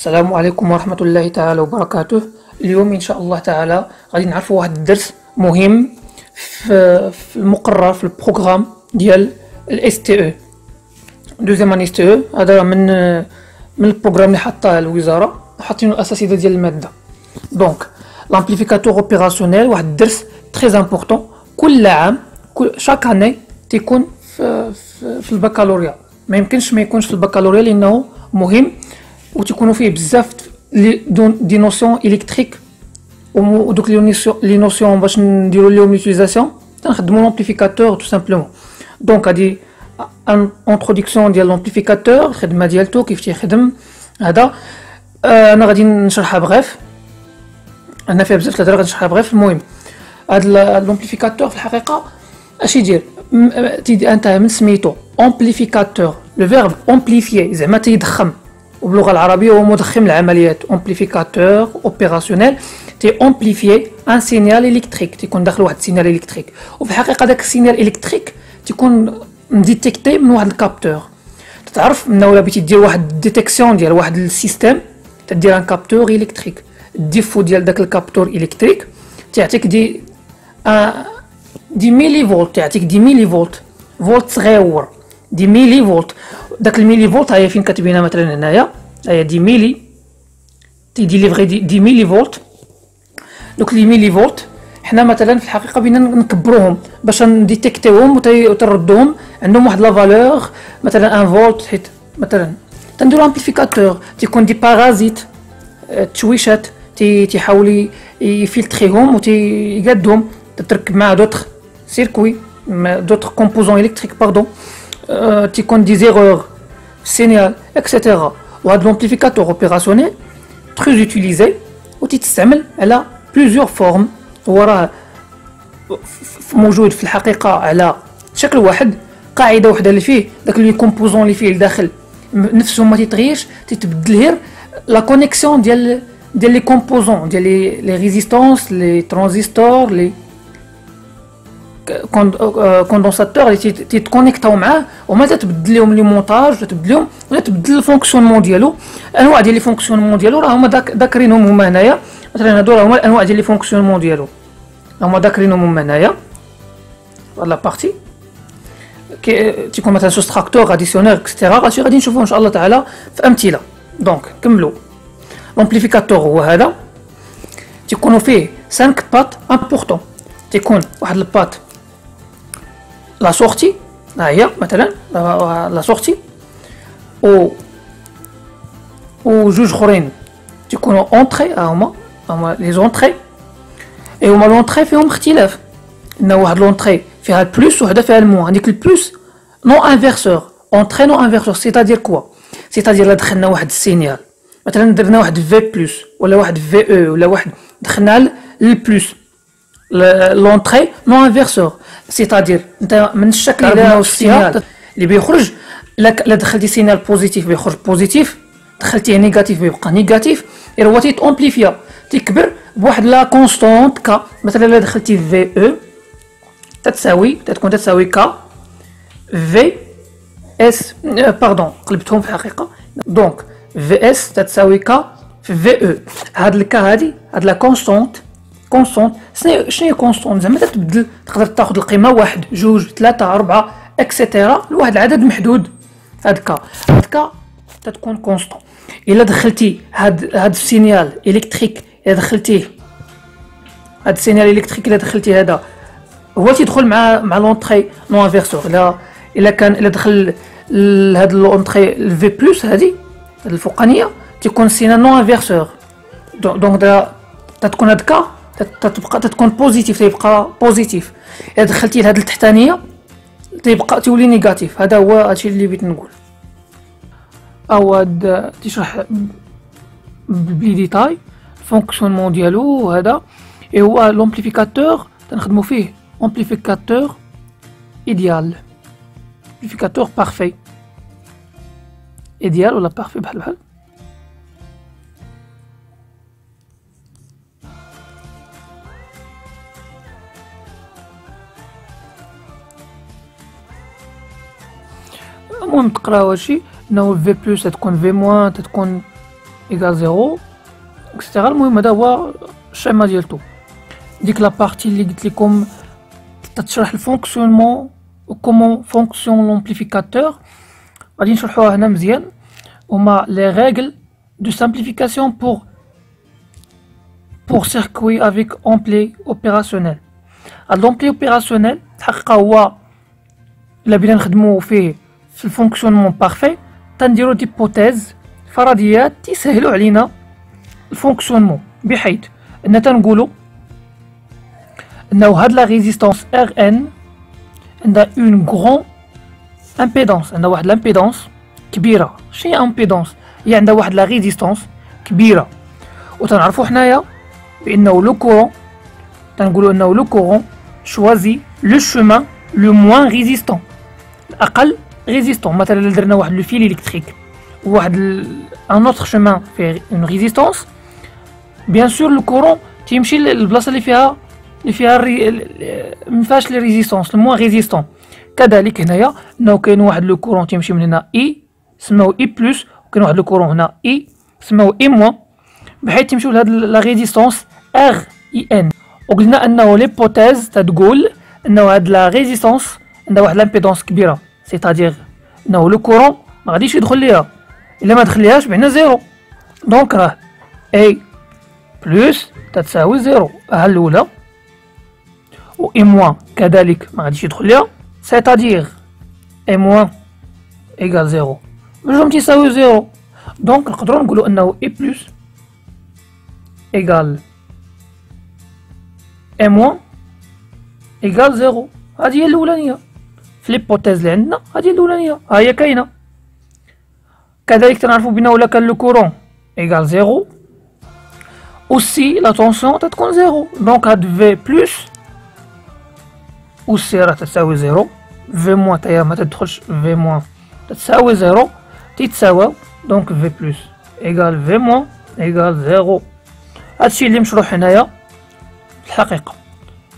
السلام عليكم ورحمة الله تعالى وبركاته. اليوم إن شاء الله تعالى غادي نعرفوا واحد الدرس مهم في المقرر في البروغرام ديال ال STE دوزيام اني STE. هذا من البروغرام اللي حطاه الوزارة وحاطينه الأساتذة ديال المادة. دونك لامبليفيكاتور اوبيراسيونيل واحد الدرس تري امبورطون كل عام، شاك اني تيكون في البكالوريا. ما يمكنش ما يكونش في البكالوريا لأنه مهم وتيكونوا فيه بزاف دي نوسيون الكتريك ودوك لي نوسيون باش نديرو ليهم ليوتيليزاسيون تنخدمو لامبليفيكاتور تو سامبلومون. دونك هادي ان انتروداكسيون ديال لامبليفيكاتور، الخدمه ديالتو كيف تيخدم هذا. انا غادي نشرحها بغيف، انا فيها بزاف الهضره غادي نشرحها بغيف. المهم هاد لامبليفيكاتور في الحقيقه اش يدير؟ انت من سميتو امبليفيكاتور، لو فيرب امبليفيي زعما تيضخم، وباللغه العربيه هو مضخم العمليات. امبليفيكاتور اوبيراسيونيل تي امبليفيي ان سينيال الكتريك، تيكون داخل واحد السينيال الكتريك، وفي الحقيقه داك السينيال الكتريك تيكون مديتيكتي من واحد الكابتور. تعرف من ولا بغيتي دير واحد ديتيكسيون ديال واحد السيستيم تدير ان كابتور الكتريك. الديفو ديال داك الكابتور الكتريك تعطيك دي ميلي فولت، تعطيك دي ميلي فولت، فولت صغيور، دي ميلي فولت. داك الميلي فولت هي فين كتبينها مثلا هنايا، هي دي ميلي تيديليفغي دي ميلي فولت. دوك لي ميلي فولت حنا مثلا في الحقيقه بينا نكبروهم باش نديتيكتيوهم وتردوهم عندهم واحد لا فالور، مثلا 1 فولت. حيت مثلا تنديرو امبليفيكاتور تيكون دي بارازيت، تشويشات تيحاول يفلتريهم وتيقادهم، تتركب مع دوطخ سيركوي، دوطخ كومبوزون الكتريك باردون، تيكون دي زيرور سينيال اكسيتيرا. وهاد لامبليفيكاتور اوبيراسيونيل تري يوتيليزي وتستعمل على بليزيور فورم. هو راه موجود في الحقيقه على شكل واحد، قاعده وحده اللي فيه داك لي كومبوزون اللي فيه لداخل نفسهم ما تيتغيرش، تتبدل غير لا كونيكسيون ديال لي كومبوزون ديال لي ريزيستانس، لي ترانزستور، لي كوندونساتور اللي تيتكونيكتاو معاه، وما تتبدل لهم لي مونتاج، تتبدل لهم ولا تبدل الفونكسيونمون ديالو. انواع ديال لي فونكسيونمون ديالو راه هما ذاكرينهم هما هنايا. مثلا هادو راه هما الانواع ديال لي فونكسيونمون ديالو، هما ذاكرينهم هما هنايا. لا بارتي تيكون مثلا سوستراكتور، اديسيونير، اكسترا. غادي نشوفو ان شاء الله تعالى في امثله. دونك كملوا. لامبليفيكاتور هو هذا، تيكونوا فيه 5 بات امبورطون. تيكون واحد البات لا سورتي، ها هي مثلا لا سورتي، و جوج اخرين تيكونوا اونطري، هما لي زونطري. اي هما لونطري فيهم اختلاف، ان واحد لونطري فيها البلوس وحده فيها الموان. هذيك البلوس نو انفيرسور، اونطري نو انفيرسور. سيتادير كوا؟ سيتادير لا دخلنا واحد السينيال، مثلا درنا واحد في بلس ولا واحد في او ولا واحد دخلنا للبلوس، لونطري نو انفيرسور. سيتادير انت من الشكل اللي السينيال اللي بيخرج، لا دخلتي سينيال بوزيتيف بيخرج بوزيتيف، دخلتيه نيجاتيف بيبقى نيجاتيف. هو تيتامبليفيا، تكبر بواحد لا كونستونت كا. مثلا الا دخلتي في او تتكون تساوي كا في اس، باردون قلبتهم في الحقيقه. دونك في اس تتساوي كا في او. هاد الكا هاد لا كونستونت شنو هي كونستونت؟ زعما تتبدل، تقدر تاخذ القيمه 1 2 3 4 اكسيتيرا لواحد العدد محدود. هاد كا تتكون كونستون. الا دخلتي هاد السينيال الكتريك، الا دخلتيه هاد السينيال الكتريك، الا دخلتي هذا هو تيدخل مع لونطري نو انفيرسور. الا دخل هاد لونطري الفي بلس هادي الفوقانيه تيكون سينيال نو انفيرسور. دونك تتكون هاد كا تتكون بوزيتيف، تيبقى بوزيتيف. الا دخلتي لهاد التحتانيه تولي نيجاتيف. هذا هو هادشي اللي بغيت نقول. هاد تيشرح بلي ديتاي الفونكسيونمون ديالو هذا. اي هو لامبليفيكاتور تنخدمو فيه امبليفيكاتور ايديال، امبليفيكاتور بارفي. ايديال ولا بارفي بحال. المهم تقراو هادشي، انه في بلس تتكون في موان، تتكون égale 0 etc. المهم هذا هو الشيما ديالتو. ديك لابارتي اللي قلت لكم تشرح الفونكسيونمون و كومون فونكسيون لومبليفيكاتور غادي نشرحوها هنا مزيان. هما لي ريغل دو سامبليفيكاسيون pour circuit avec ampli opérationnel. l'ampli opérationnel الحقيقة هو إلا بغينا نخدمو فيه في الفونكسيونمون بارفي تنديرو ديبوتيز فرضيات تيسهلو علينا الفونكسيونمون، بحيث أن تنقولو أنه هاد لا ريزيستانس ار ان عندها اون غران امبيدونس، عندها واحد الامبيدونس كبيرة. شنو هي امبيدونس؟ هي عندها واحد لا ريزيستانس كبيرة، وتنعرفو حنايا بأنه لو كورون تنقولو أنه لو كورون شوازي لو شومان لو موان ريزيستون، الأقل ريزيستون. مثلا إلا درنا واحد لو فيل إلكتريك وواحد ان اوتر شومان فيه اون ريزيستونس، بيان سور لو كورون تيمشي للبلاصة اللي فيها مفيهاش لي ريزيستونس الموان ريزيستون. كذلك هنايا أنه كاين واحد لو كورون تيمشي من هنا إي سماو إي بلس، وكاين واحد لو كورون هنا إي سماو إي موان، بحيث تمشيو لهاد لا ريزيستونس ار اي ان. وقلنا انه ليبوتيز تتقول انه هاد لا ريزيستونس عندها واحد لامبيدونس كبيره، سيتادير انه لو كورون ما غاديش يدخل ليها، الا ما دخليهاش بعنا زيرو. دونك راه اي بلس تتساوي زيرو، ها الاولى، و اي موان كذلك ما غاديش يدخل ليها، سيتادير اي موان ايكال زيرو، بجوج تيساوي زيرو. دونك نقدروا نقولوا انه اي بلس égal et moins égal 0. هذه هي الأولانية في ليبوتيز اللي عندنا، هذه هي الأولانية ها هي كاينة. كذلك تنعرفو بأنه إلا كان لو كورون égal 0 أوسي لا طونسيون تتكون 0. دونك هاد في بلس أوسي راه تتساوي 0، في موان تاهي ما تدخلش، في موان تتساوي 0 تيتساواو، دونك في بلس égal في موان égal 0. هادشي اللي مشروح هنايا في الحقيقة،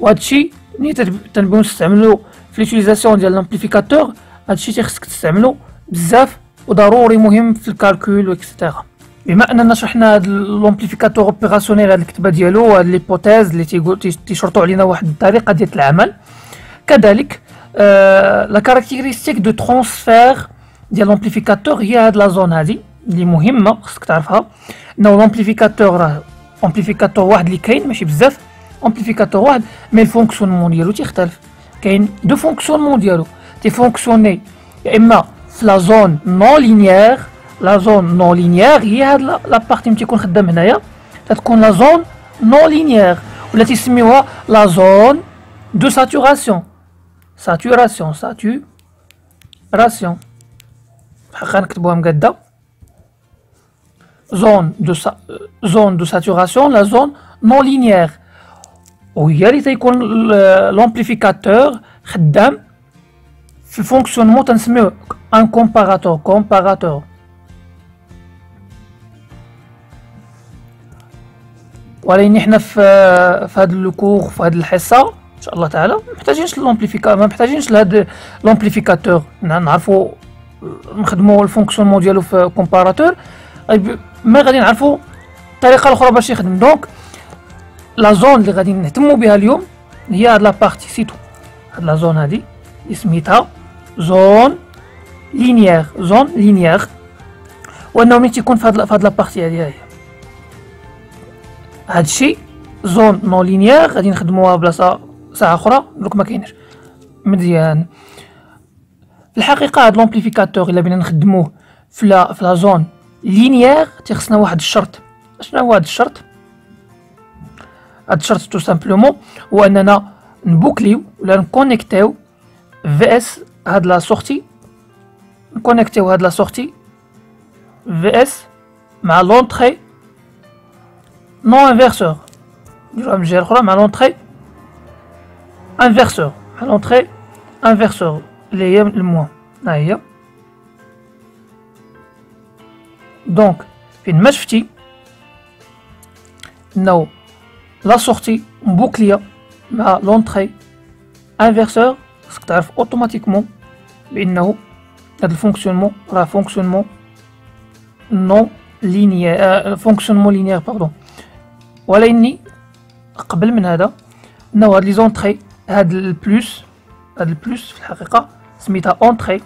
وهادشي ملي تنبغيو نستعملو في ليوتيليزاسيون ديال لامبليفيكاتور، هادشي تيخصك تستعملو بزاف وضروري مهم في الكالكول واكسترا. بما اننا شرحنا هاد لامبليفيكاتور اوبيراسيونيل، هاد الكتابة ديالو وهاد ليبوتيز اللي تيشرطوا علينا واحد الطريقة ديال العمل. كذلك لا كاركتيرستيك دو ترانسفير ديال لامبليفيكاتور هي هاد لا زون هادي اللي مهمة خصك تعرفها، انه لامبليفيكاتور راه امبليفيكاتور واحد اللي كاين ماشي بزاف، امبليفيكاتور واحد مي الفونكسيونمون ديالو تيختلف. كاين دو فونكسيونمون ديالو تيفونكسيوني يا اما في لا زون نون لينيير. لا زون نون لينيير هي هاد لا بارتي ملي تيكون خدام هنايا تتكون لا زون نون لينيير، ولا تيسميوها لا زون دو ساتوراسيون. ساتوراسيون حقا نكتبوها مقاده. zone de saturation, la zone non linéaire. وهي اللي تيكون لامبليفيكاتور خدام في الفونكسيونمون تنسميوه ان كومباراتور. ولكن حنا في هذا الكور في هذه الحصه ان شاء الله تعالى ما محتاجينش لهاد لامبليفيكاتور، نعرفوا نخدموا الفونكسيونمون ديالو في كومباراتور، ما غادي نعرفوا الطريقه الاخرى باش يخدم. دونك لا زون اللي غادي نهتموا بها اليوم هي هاد لا بارتي سيتو، هاد لا زون هادي اللي سميتها زون لينيير. وانه ملي تيكون في هاد لا بارتي هادي هادشي زون نون لينيير غادي نخدموها بلاصه ساعه اخرى دروك ما كايناش مزيان. في الحقيقه هاد لامبليفيكاتور الا بغينا نخدموه في لا زون لينيير تيخصنا واحد الشرط. شنو هو هاد الشرط؟ هاد الشرط تو سامبلومون هو اننا نبوكليو ولا نكونيكتيو في اس هاد لا سورتي، نكونيكتيو هاد لا سورتي في اس مع لونطري نون انفيرسور، نديروها من الجهه الاخرى مع لونطري انفيرسور، مع لونطري انفيرسور اللي هي الموان. ها هي دونك فين ما شفتي انه لا سورتي مبوكليه مع لونطري انفيرسور، خصك تعرف اوتوماتيكمون بانه هاد الفونكسيونمون راه فونكسيونمون نون linéaire fonctionnement linéaire pardon ولا إني قبل من هذا أنه هاد لي زونطري هاد البلوس في الحقيقة سميتها اونطري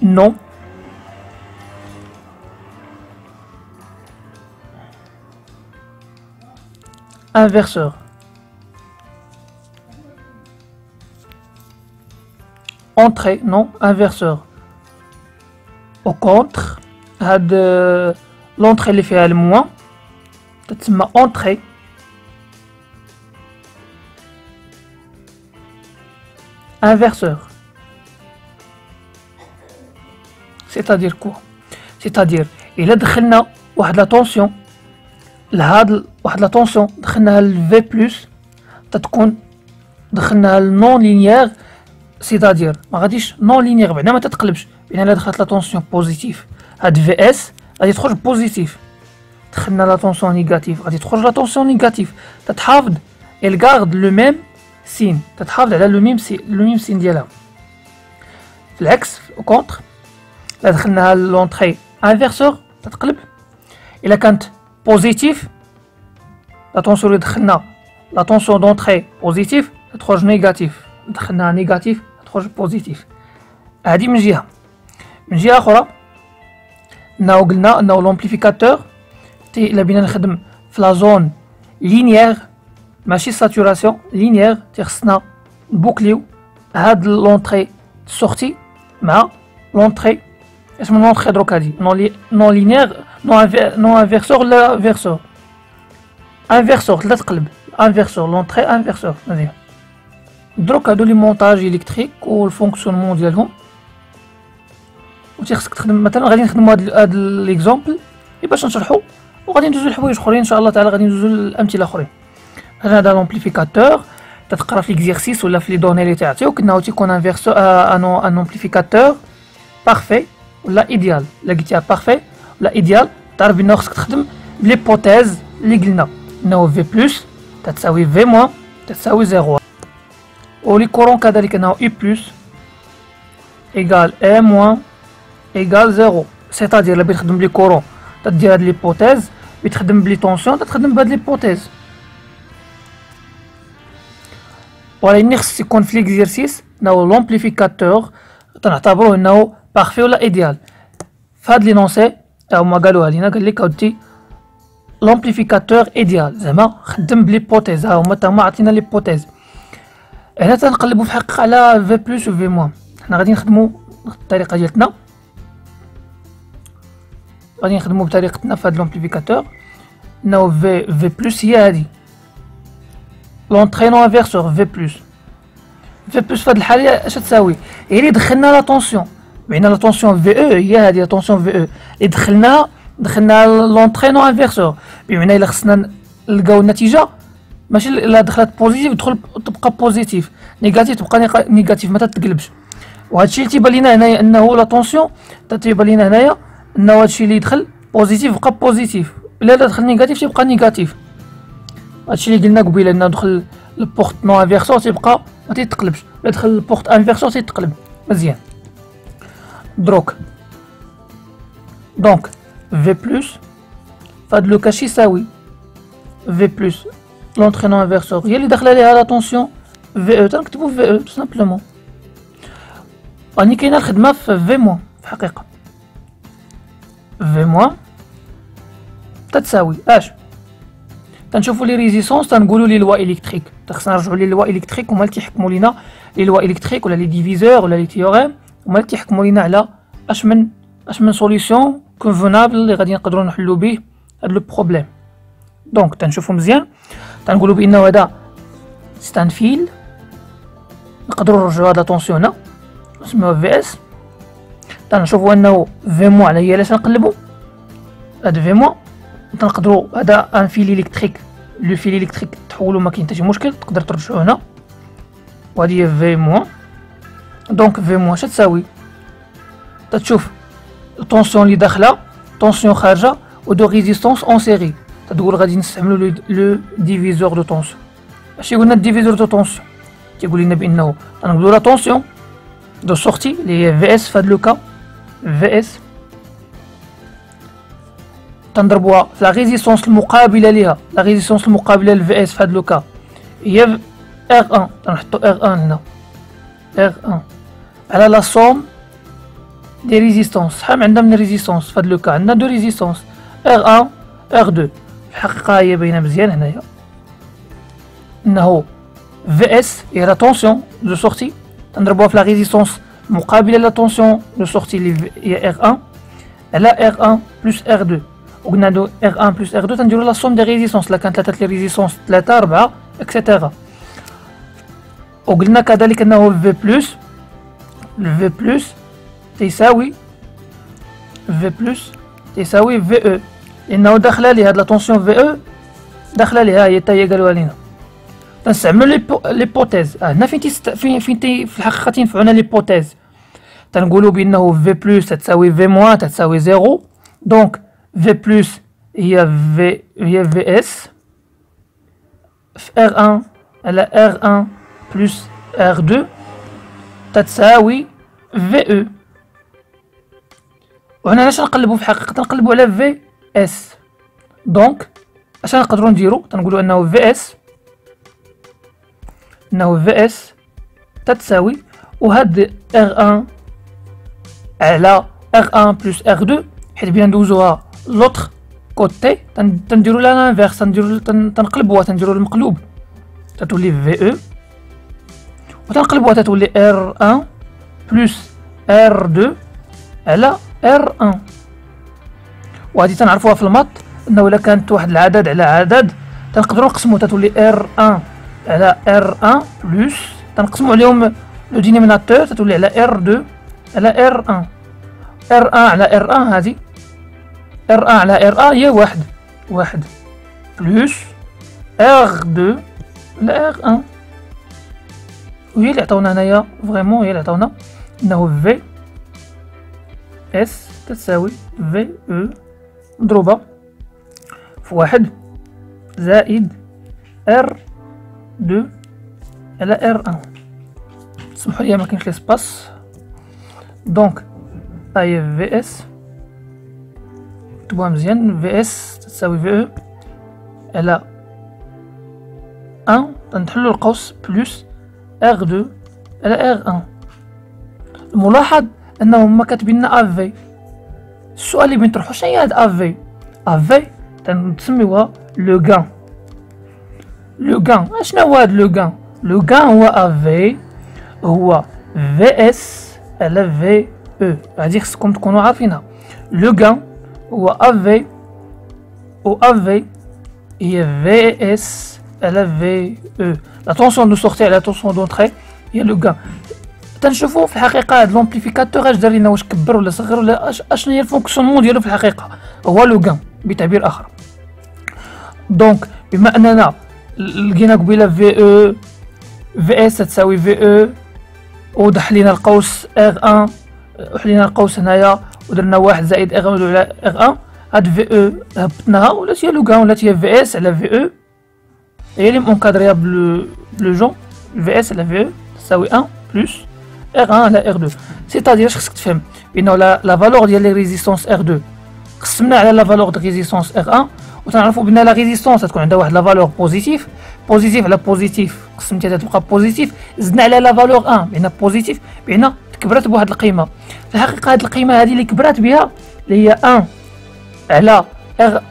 نو inverseur entrée non inverseur au contre هاد l'entrée اللي فيها الموان تتسمى entrée inverseur c'est-à-dire quoi c'est-à-dire إلا دخلنا واحد لا طونسيون لهاد واحد لا طونسيون دخلناها ل V+ تتكون دخلناها لنون لينيير سيتادير ما غاديش نون لينيير بعدا ما تتقلبش بين الا دخلت لا طونسيون بوزيتيف هاد في اس غادي تخرج بوزيتيف دخلنا لا طونسيون نيجاتيف غادي تخرج لا طونسيون نيجاتيف تتحافظ الكارد لو ميم سين تتحافظ على لو ميم سين ديالها في العكس او كونتر الا دخلناها لونطري انفيرسور تتقلب الا كانت بوزيتيف لا طونسيون اللي دخلنا لا طونسيون دونطري بوزيتيف تخرج نيجاتيف دخلناها نيجاتيف تخرج بوزيتيف هادي من جهه من جهه اخرى انه قلنا انه لومبليفيكاتور الا بينا نخدم في لا زون لينيير ماشي ساتوراسيون لينيير خصنا نبوكليو هاد لونطري سورتي مع لونطري اسمها لونطري دروك هادي نون لينيير نون انفيرسور ولا فيرسور انفيرسور لا تقلب انفيرسور لونطري انفيرسور مزيان دروك هادو لي مونتاج الكتريك والفونكسيونمون ديالهم و خصك تخدم مثلا غادي نخدموا هاد ليكزامبل باش نشرحو وغادي ندوزو لحوايج اخرين ان شاء الله تعالى غادي ندوزو للامثله اخرين هذا لومبليفيكاتور تتقرا في ليكزيرسيس ولا في لي دوني اللي تعطيوك انه تيكون انفيرسور ان امبليفيكاتور بارفي ولا ايديال الا قلتيها بارفي ولا ايديال تعرف بانه خصك تخدم ليبوتيز اللي قلنا انه في بلس تتساوي في موان تتساوي 0 ولي كورون كذلك انه اي بلس ايكال اي موان ايكال 0 سيتادير الا بغيت تخدم بلي كورون تدير هاد ليبوتيز بغيت تخدم بلي طونسيون تخدم بهاد ليبوتيز ولكن خص يكون في ليكزيرسيس انه لومبليفيكاتور تنعتبروه انه بارفي ولا ايديال فهاد لينونسي هما قالوها لينا قال لك اودي لومبليفيكاتور ايديال زعما خدم بليبوتيز ها هما تما عطينا ليبوتيز هنا تنقلبوا في الحقيقه على في بلس و في موان حنا غادي نخدموا بالطريقه ديالتنا غادي نخدموا بطريقتنا في هاد لومبليفيكاتور انه في بلس هي هادي لونطري نون انفيرسور في بلس في هاد الحاله اش تساوي هي اللي دخلنا لا طونسيون بين لا طونسيون في او هي هادي لا طونسيون في او اللي دخلنا لونطري نون انفيرسور بمعنى الا خصنا نلقاو النتيجه ماشي الا دخلت بوزيتيف تبقى بوزيتيف نيجاتيف تبقى نيجاتيف ما تتقلبش وهادشي اللي تيبان لينا هنايا انه لا طونسيون تيبان لينا هنايا انه هادشي اللي يدخل بوزيتيف بقى بوزيتيف الا دخل نيجاتيف تيبقى نيجاتيف هادشي اللي قلنا قبيله انه دخل البورت نون انفيرسور تيبقى ما تيتقلبش الا دخل البورت انفيرسور تيتقلب مزيان دروك دونك في بلس فهاد لو كاش يساوي في بلس لونطري نون انفيرسور هي اللي داخله ليها لا طونسيون في او تنكتبو في او سامبلومون راني كاينه الخدمه في في موان في الحقيقه في موان تتساوي اش تنشوفوا لي ريزيستونس تنقولوا لي لوا الكتريك خصنا نرجعوا لي لوا الكتريك هما اللي تيحكموا لينا لي لوا الكتريك ولا لي ديفيزور ولا لي تيوريم هما اللي تيحكموا لينا على اش من سوليوشن كونفونابل اللي غادي نقدروا نحلوا به هاد لو بروبليم دونك تنشوفوا مزيان تنقولوا بانه هذا ستان فيل نقدروا نرجعوا هاد لا طونسيون هنا نسميوها في اس تنشوفوا انه في مو على هي علاش نقلبوا هاد في مو تنقدروا هذا ان فيل الكتريك لو فيل الكتريك تحولوا ما كاين حتى شي مشكل تقدر ترجعوا هنا وهذه هي في مو دونك في مو اش تساوي تتشوف الطونسيون اللي داخله طونسيون خارجه و دو ريزيستونس اون سيري تقول غادي نستعملوا لو ديفيزور دو طونسيون اش قلنا الديفيزور دو طونسيون تيقول لنا بانه تنقولوا لا طونسيون دو سورتي اللي هي في اس في هاد لو كا، في اس تنضربوها في لا ريزيستونس المقابله ليها، لا ريزيستونس المقابله للفي اس في هاد لو كا هي ار 1، تنحطو ار 1 هنا، ار 1 على لا سوم دي ريزيستونس. شحال من عندنا من ريزيستونس في هاد لو كا؟ عندنا دو ريزيستونس ار 1 ار 2. في الحقيقه هي باينه مزيان هنايا انه في اس هي لا طونسيون دو سورتي، تنضربوها في لا ريزيستونس مقابله لا طونسيون دو سورتي اللي هي ار 1 على ار 1 بلس ار 2. وقلنا ندو ار 1 بلس ار 2 تنديرو لا سوم دي ريزيستونس، لا كانت 3 لي ريزيستونس 3 4 اكسيتيرا. وقلنا كذلك انه في بلس، في بلس تيساوي في بلس تيساوي في او، لانه داخله لي هاد لا طونسيون في او داخله ليها هي حتى هي قالوها لينا. تنستعملو ليبوتيز. هنا فين في الحقيقه تينفعونا ليبوتيز، تنقولو بانه في بلس تساوي في موان تساوي زيرو. دونك في بلس هي في اس في ار 1 على ار 1 بلس ار 2 تتساوي في او. وهنا علاش نقلبو في الحقيقه؟ تنقلبو على في اس. دونك اش نقدروا نديرو؟ تنقولوا انه في اس تتساوي وهاد ار 1 على ار 1 بلس ار 2، حيت بغينا ندوزوها لوطخ كوتي تنديرو لا لانفيرس، تنقلبوها تنديرو المقلوب تتولي في او، وتنقلبوها تتولي ار 1 بلس ار 2 على ار 1. وهادي تنعرفوها في الماط انه الا كانت واحد العدد على عدد تنقدروا نقسمو تتولي ار 1 على ار 1 بلس تنقسمو عليهم لو دينيميناتور تتولي على ار 2 على ار 1. ار 1 على ار 1 هادي ار 1 على ار 1 هي واحد بلس ار 2 على ار 1، وهي اللي عطاونا هنايا فريمون، هي اللي عطاونا انه في اس تساوي في او مضروبة في واحد زائد ار 2 على ار 1. سمحوا لي مكاينش ليسباس. دونك هاهي في اس نكتبوها مزيان، في اس تساوي في او على 1 تنحلو القوس بلس ار 2 على ار 1. الملاحظ انهم ما كاتبين لنا افي. السؤال اللي بنطرحو شنو هي هاد افي؟ افي تنسميوها لو غان. لو غان اشنو هو هاد لو غان؟ لو غان هو افي هو في اس على في او، هادي خصكم تكونوا عارفينها. لو غان هو افي و افي هي في اس على في او. لا طونسيون دو سورتي على طونسيون دونطري هي لو غان. تنشوفو في الحقيقه هاد لومبليفيكاتور اش دار لينا، واش كبر ولا صغر ولا اشنو هي الفونكسيونمون ديالو في الحقيقه، هو لو غان بتعبير اخر. دونك بما اننا لقينا قبيله في او في اس تساوي في او ودحلينا القوس ار 1 وحلينا القوس هنايا ودرنا واحد زائد ار 1 على ار 1، هاد في او هبطناها ولات هي لو غان، ولات هي في اس على في او، هي اللي مونكادريا بلو جون في اس على في او تساوي 1 بلس ار 1 على ار 2. سيتادير اش خصك تفهم بانه لا فالور ديال لي ريزيستونس ار 2 قسمنا على لا فالور دو ريزيستونس ار 1، وتنعرفوا بان لا ريزيستونس تكون عندها واحد لا فالور بوزيتيف على بوزيتيف قسمتيها تبقى بوزيتيف، زدنا على لا فالور 1 بان بوزيتيف بان كبرت بواحد القيمه. في الحقيقه هاد القيمه هذه اللي كبرات بها اللي هي 1 على ار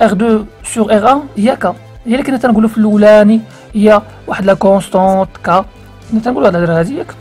2 سور ار 1 هي كا، هي اللي كنا تنقولوا في الاولاني هي واحد لا كونستونت كا، كنا تنقولوا هاد الهضره هذه ياك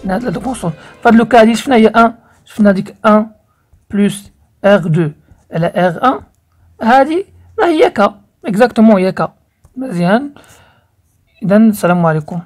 هاد لا كونستونت. فهاد لو كا هادي شفنا هي 1، شفنا ديك 1 بلس ار 2 على ار 1 هادي راه هي كا اكزاكتومون هي كا. مزيان، اذا السلام عليكم.